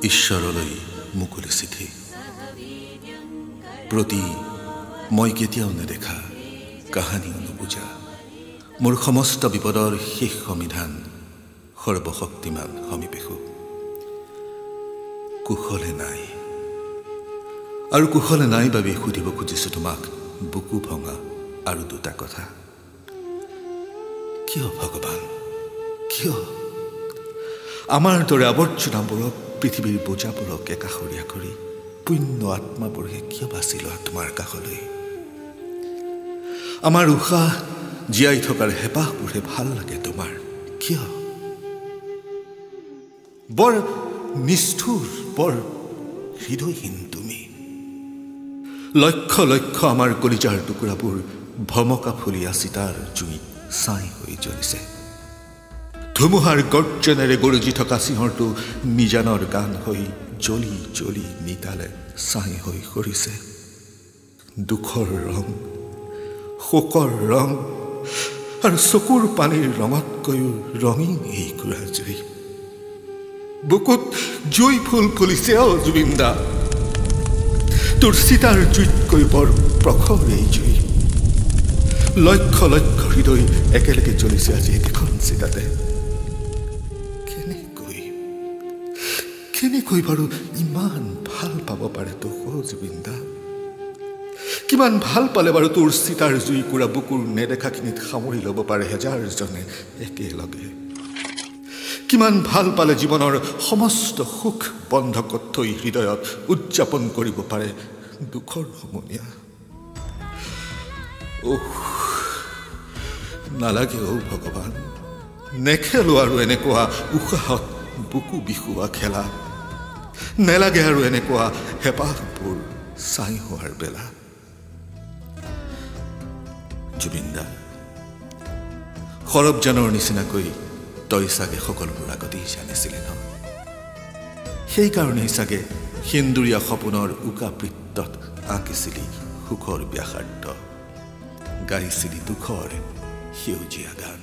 ঈশ্বৰলৈ মুকলি চিঠি প্ৰতি মই কেতিয়াও নেদেখা কাহানিও নুবুজা মোৰ সমস্ত বিপদৰ শেষ সমিধান সৰ্বশক্তিমান সমীপেশু কুশলে নাই আৰু কুশলে নাই বাবে সুধিব খুজিছো তোমাক বুকু ভঙা আৰু দুটা কথা কিয় ভগৱান কিয় আমাৰ দৰে আৱৰ্জনাবোৰক পৃথিৱীৰ বোজাবোৰক একাষৰীয়া কৰি পুণ্য আত্মাবোৰে কিয় বাছি লোৱা তোমাৰ কাষলৈ আমাৰ উশাহ জীয়াই থকাৰ হেঁপাহবোৰে ভাল লাগে তোমাৰ কিয় বৰ নিষ্ঠুৰ বৰ হৃদয়হীন তুমি লক্ষ লক্ষ আমাৰ কলিজাৰ টুকুৰাবোৰ ভমকা ফুলীয়া চিতাৰ জুইত ছাই হৈ জ্বলিছে ধুমুহাৰ গৰ্জনেৰে গৰজি থকা সিংহৰটো নিজানৰ গান হৈ জ্বলি জ্বলি নিতালে ছাই হৈ সৰিছে দুখৰ ৰং শোকৰ ৰং আৰু চকুৰ পানীৰ ৰঙতকৈও ৰঙীন এই কুৰাজুৰি বুকুত জুই ফুল ফুলিছে জুবিন্দা তোৰ চিতাৰ জুইতকৈ বৰ প্ৰখৰ এই জুই লক্ষ লক্ষ হৃদয় একেলগে জ্বলিছে আজি একেখন চিতাতে কেনেকৈ বাৰু ইমান ভাল পাব পাৰে তোক জুবিন্দা কিমান ভাল পালে বাৰু তোৰ চিতাৰ জুইকুৰা বুকুৰ নেদেখাখিনিত সামৰি ল'ব পাৰে হেজাৰজনে একেলগে কিমান ভাল পালে জীৱনৰ সমস্ত সুখ বন্ধকত থৈ হৃদয়ত উদযাপন কৰিব পাৰে দুখৰ সমনীয়া নালাগে ভগৱান নেখেলো আৰু এনেকুৱা উশাহত বুকু বিষুৱা খেলা নেলাগে আৰু এনেকুৱা হেঁপাহবোৰ ছাই হোৱাৰ বেলা জুবিন্দা সৰবজানৰ নিচিনাকৈ তই চাগে সকলোবোৰ আগতেই জানিছিলি ন সেইকাৰণেই চাগে সেন্দুৰীয়া সপোনৰ উকাবৃত্তত আঁকিছিলি সুখৰ ব্যাসাৰ্ধ গাইছিলি দুখৰ সেউজীয়া গান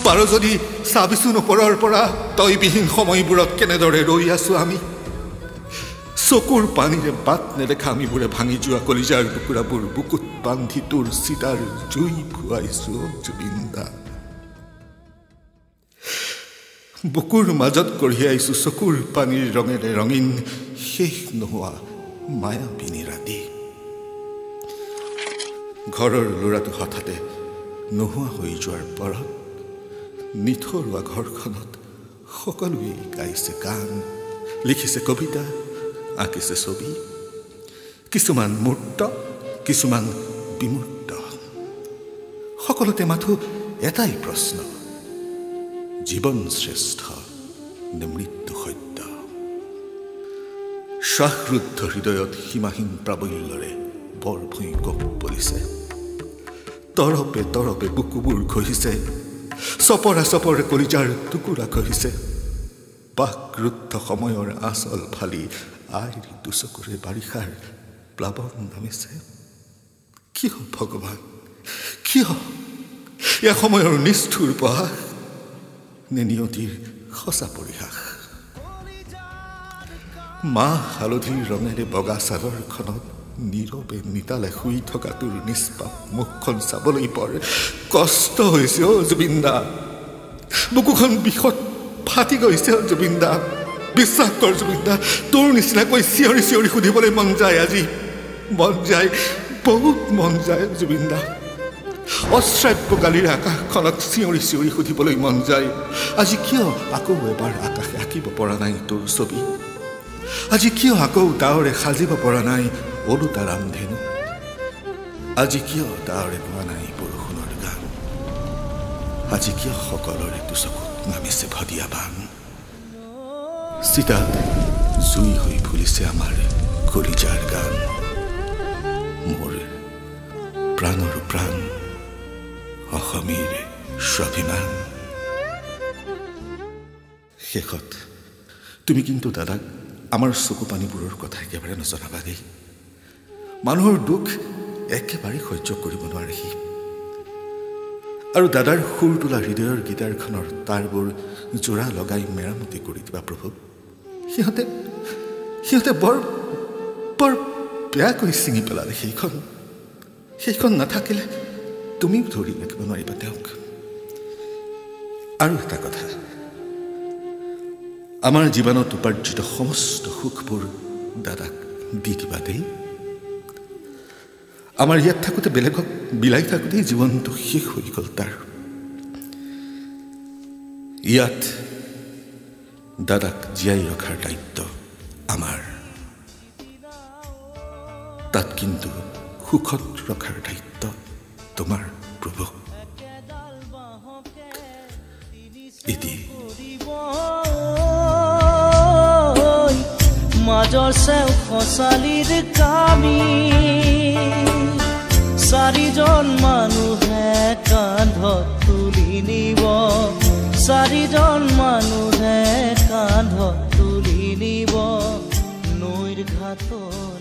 পাৰ যদি চাবিছো নপৰৰ পৰা তই বিহীন সময়বোৰত কেনেদৰে ৰৈ আছো আমি চকুৰ পানীৰে বাট নেদেখা আমিবোৰে ভাঙি যোৱা কলিজাৰ টুকুৰাবোৰ বুকুত বান্ধি তোৰ চিতাৰ জুই ফুৱাইছো জুবিন্দা বুকুৰ মাজত কঢ়িয়াইছো চকুৰ পানীৰ ৰঙেৰে ৰঙীন শেষ নোহোৱা মায়াবিনী ৰাতি ঘৰৰ ল'ৰাটো হঠাতে নোহোৱা হৈ যোৱাৰ পৰত নিথৰুৱা ঘৰখনত সকলোৱে গাইছে গান লিখিছে কবিতা আঁকিছে ছবি কিছুমান মূৰ্ত কিছুমান বিমূৰ্ত সকলোতে মাথো এটাই প্ৰশ্ন জীৱন শ্ৰেষ্ঠ নে মৃত্যু সত্য শ্বাসৰুদ্ধ হৃদয়ত সীমাহীন প্ৰাবল্যৰে বৰ ভূঁইকঁপ পৰিছে তৰপে তৰপে বুকুবোৰ খহিছে চপৰা চপৰে কলিজাৰ টুকুৰা খহিছে বাকৰুদ্ধ সময়ৰ আচল ফালি আইৰ দুচকুৰে বাৰিষাৰ প্লাৱন নামিছে কিয় ভগৱান কিয় এয়া সময়ৰ নিষ্ঠুৰ প্ৰহাস নে নিয়তিৰ সঁচা পৰিহাস মাহ হালধিৰ ৰঙেৰে বগা চাদৰখনত নীৰৱে নিতালে শুই থকা তোৰ নিষ্পাপ মুখখন চাবলৈ বৰ কষ্ট হৈছে জুবিন্দা বুকুখন বিষত ফাটি গৈছে জুবিন্দা বিশ্বাস কৰ জুবিন্দা তোৰ নিচিনাকৈ চিঞৰি চিঞৰি সুধিবলৈ মন যায় আজি মন যায় বহুত মন যায় জুবিন্দা অশ্ৰাব্য কালিৰ আকাশখনক চিঞৰি চিঞৰি সুধিবলৈ মন যায় আজি কিয় আকৌ এবাৰ আকাশে আঁকিব পৰা নাই তোৰ ছবি আজি কিয় আকৌ ডাৱৰে সাজিব পৰা নাই ওলোটা ৰামধেনু আজি কিয় ডাৱৰে পোৱা নাই বৰষুণৰ গান আজি কিয় সকলোৰে দুচকুত নামিছে ভদিয়া বান চিতাত জুই হৈ ফুলিছে আমাৰ কলিজাৰ গান মোৰ প্ৰাণৰ প্ৰাণ অসমীৰ স্বাভিমান শেষত তুমি কিন্তু দাদাক আমাৰ চকু পানীবোৰৰ কথা একেবাৰে নজনাবা দেই মানুহৰ দুখ একেবাৰে সহ্য কৰিব নোৱাৰে সি আৰু দাদাৰ সুৰ তোলা হৃদয়ৰ গীটাৰখনৰ তাৰবোৰ জোৰা লগাই মেৰামতি কৰি দিবা প্ৰভু সিহঁতে বৰ বেয়াকৈ ছিঙি পেলালে সেইখন নাথাকিলে তুমিও ধৰি ৰাখিব নোৱাৰিবা তেওঁক আৰু এটা কথা আমাৰ জীৱনত উপাৰ্জিত সমস্ত সুখবোৰ দাদাক দি দিবা দেই আমাৰ ইয়াত থাকোঁতে বেলেগক বিলাই থাকোঁতেই জীৱনটো শেষ হৈ গ'ল তাৰ ইয়াত দাদাক জীয়াই ৰখাৰ দায়িত্ব আমাৰ তাত কিন্তু সুখত ৰখাৰ দায়িত্ব তোমাৰ প্ৰভু এটি মাজৰ চেও খচালিৰ কামি চাৰিজন মানুহে কান্ধত তুলি নিব চাৰিজন মানুহে কান্ধত তুলি নিব নৈৰ ঘাটৰ